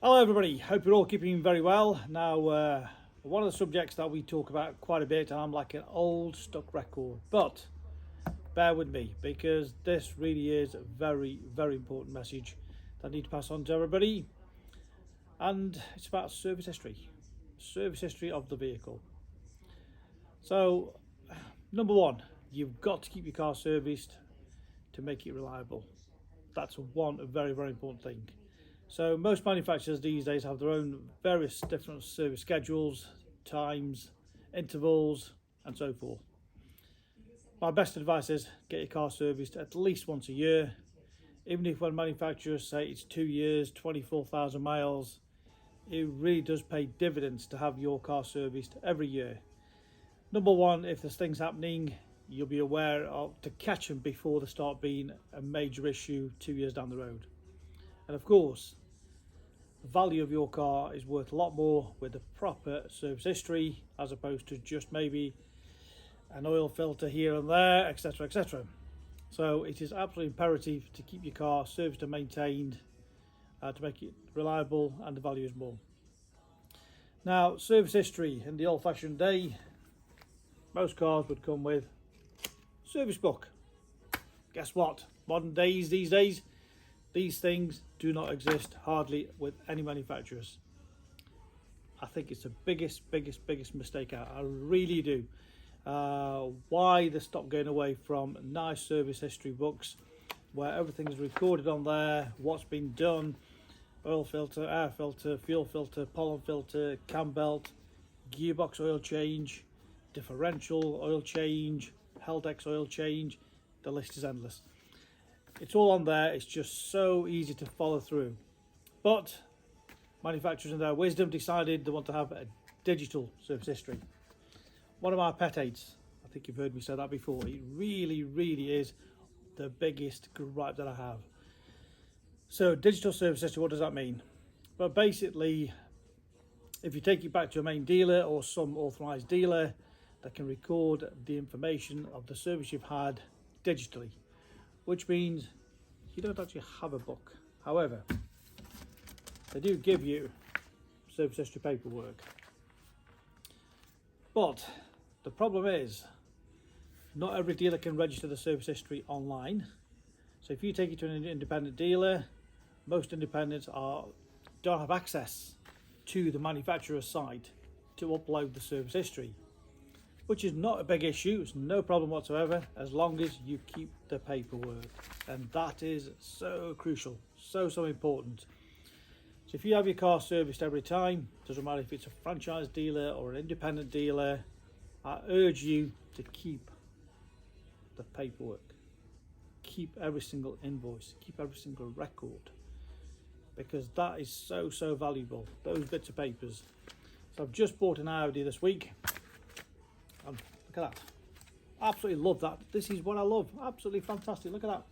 Hello everybody, hope you're all keeping very well. Now, one of the subjects that we talk about quite a bit, I'm like an old stuck record, but bear with me because this really is a very, very important message that I need to pass on to everybody. And it's about service history of the vehicle. So, number one, you've got to keep your car serviced to make it reliable. That's one very, very important thing. So most manufacturers these days have their own various different service schedules, times, intervals, and so forth. My best advice is get your car serviced at least once a year. Even if when manufacturers say it's 2 years, 24,000 miles, it really does pay dividends to have your car serviced every year. Number one, if there's things happening, you'll be aware of to catch them before they start being a major issue 2 years down the road. And of course, the value of your car is worth a lot more with a proper service history as opposed to just maybe an oil filter here and there, etc, etc. So it is absolutely imperative to keep your car serviced and maintained to make it reliable, and the value is more. Now, service history in the old-fashioned day, most cars would come with service book. Guess what? Modern days, these days, these things do not exist hardly with any manufacturers. I think it's the biggest mistake out. I really do. Why they stopped going away from nice service history books where everything is recorded on there, what's been done, oil filter, air filter, fuel filter, pollen filter, cam belt, gearbox oil change, differential oil change, Heldex oil change, the list is endless. It's all on there, it's just so easy to follow through. But manufacturers in their wisdom decided they want to have a digital service history. One of my pet hates, I think you've heard me say that before, it really is the biggest gripe that I have. So digital service history, what does that mean? Well, basically, if you take it back to a main dealer or some authorised dealer, they can record the information of the service you've had digitally, which means you don't actually have a book. However, they do give you service history paperwork. But the problem is, not every dealer can register the service history online. So if you take it to an independent dealer, most independents don't have access to the manufacturer's site to upload the service history, which is not a big issue. It's no problem whatsoever as long as you keep the paperwork, and that is so crucial, so important. So if you have your car serviced every time, doesn't matter if it's a franchise dealer or an independent dealer, I urge you to keep the paperwork, keep every single invoice, keep every single record, because that is so valuable, those bits of papers. So I've just bought an Audi this week. Look at that, absolutely love that. This is what I love, absolutely fantastic. Look at that,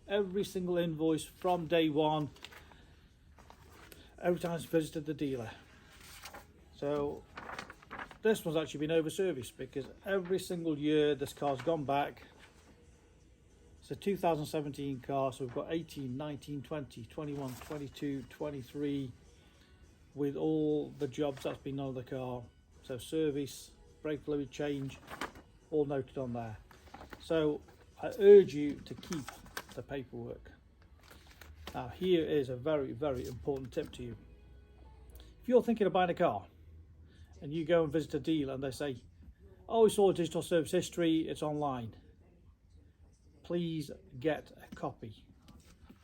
every single invoice from day one, every time I've visited the dealer. So this one's actually been over serviced because every single year this car's gone back. It's a 2017 car, so we've got 18, 19, 20, 21, 22, 23 with all the jobs that's been on the car. So service, brake fluid change, all noted on there. So I urge you to keep the paperwork. Now here is a very important tip to you. If you're thinking of buying a car and you go and visit a dealer and they say, oh, it's all digital service history, it's online, please get a copy.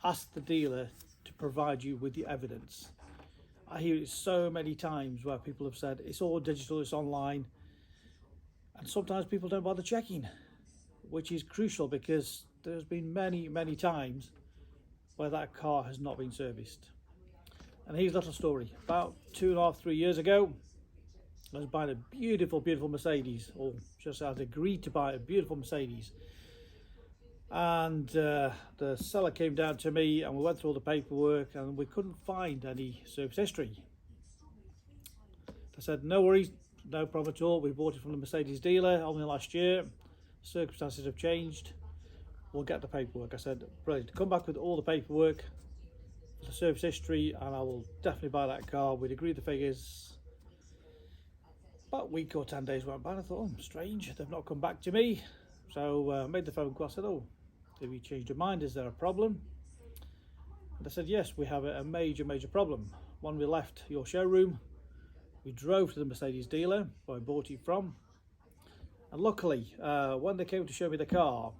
Ask the dealer to provide you with the evidence. I hear it so many times where people have said it's all digital, it's online, and sometimes people don't bother checking, which is crucial because there's been many times where that car has not been serviced. And here's a little story. About 2.5, 3 years ago, I was buying a beautiful Mercedes, or just I had agreed to buy a beautiful Mercedes. And the seller came down to me and we went through all the paperwork and we couldn't find any service history. I said, no worries, no problem at all. We bought it from the Mercedes dealer only last year. Circumstances have changed. We'll get the paperwork. I said, brilliant. Come back with all the paperwork. for the service history, and I will definitely buy that car. We'd agreed the figures. About a week or 10 days went by and I thought, oh, strange, they've not come back to me. So I made the phone call. I said, oh, have you changed your mind? Is there a problem? And they said, yes, we have a major problem. When we left your showroom, we drove to the Mercedes dealer where I bought it from. And luckily, when they came to show me the car,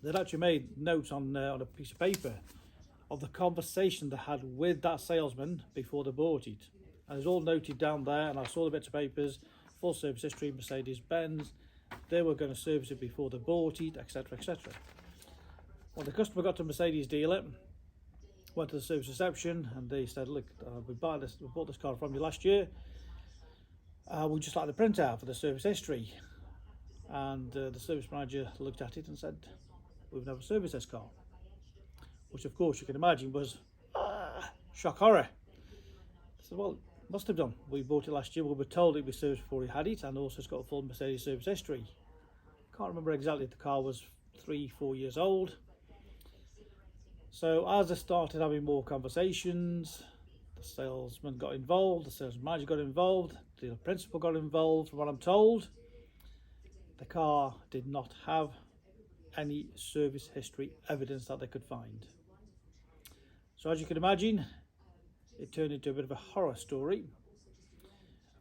they'd actually made notes on a piece of paper of the conversation they had with that salesman before they bought it. And it's all noted down there, and I saw the bits of papers, full service history, Mercedes-Benz. They were going to service it before they bought it, etc, etc. When the customer got to Mercedes dealer, went to the service reception, and they said, look, we bought this car from you last year. We'd just like the printout for the service history. And the service manager looked at it and said, we've never serviced this car. Which of course you can imagine was shock horror. I said, well, must have done. We bought it last year. We were told it'd be serviced before we had it, and also it's got a full Mercedes service history. Can't remember exactly if the car was 3-4 years old. So as I started having more conversations, the salesman got involved, the sales manager got involved, the dealer principal got involved. From what I'm told, the car did not have any service history evidence that they could find. So as you can imagine, it turned into a bit of a horror story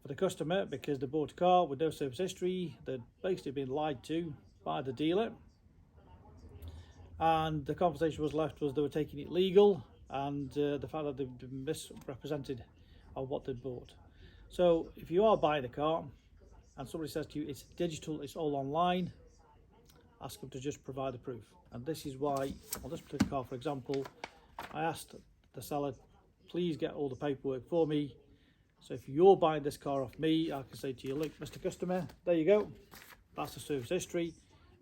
for the customer, because they bought a car with no service history. They'd basically been lied to by the dealer, and the conversation was left was they were taking it legal, and the fact that they've been misrepresented on what they'd bought. So if you are buying a car and somebody says to you it's digital, it's all online, ask them to just provide the proof. And this is why on this particular car, for example, I asked the seller, please get all the paperwork for me. So if you're buying this car off me, I can say to you, look, Mr. Customer, there you go. That's the service history.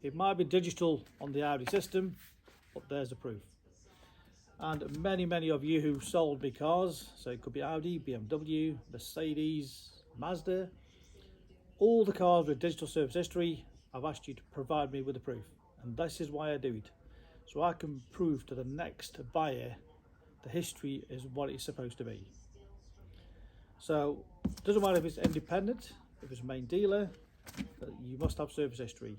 It might be digital on the Audi system, but there's the proof. And many of you who sold me cars, so it could be Audi, BMW, Mercedes, Mazda, all the cars with digital service history, I've asked you to provide me with the proof. And this is why I do it. So I can prove to the next buyer the history is what it's supposed to be. So it doesn't matter if it's independent, if it's a main dealer, but you must have service history.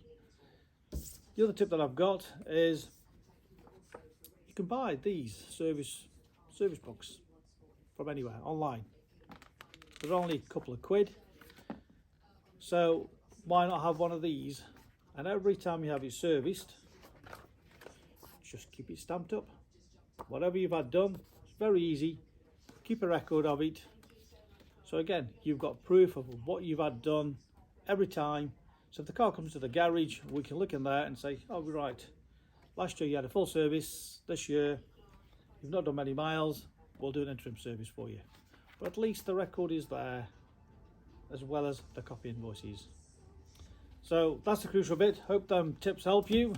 The other tip that I've got is you can buy these service books from anywhere online. They're only a couple of quid. So why not have one of these, and every time you have it serviced, just keep it stamped up. Whatever you've had done, it's very easy. Keep a record of it. So again, you've got proof of what you've had done every time. So if the car comes to the garage, we can look in there and say, oh, right, last year you had a full service, this year you've not done many miles, we'll do an interim service for you. But at least the record is there, as well as the copy invoices. So that's the crucial bit. Hope them tips help you.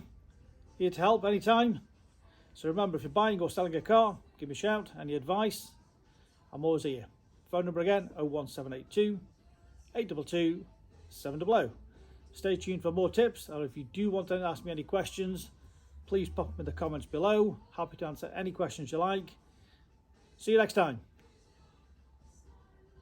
Here to help anytime. So remember, if you're buying or selling a car, give me a shout. Any advice, I'm always here. Phone number again, 01782 822 700. Stay tuned for more tips, or if you do want to ask me any questions, please pop them in the comments below. Happy to answer any questions you like. See you next time.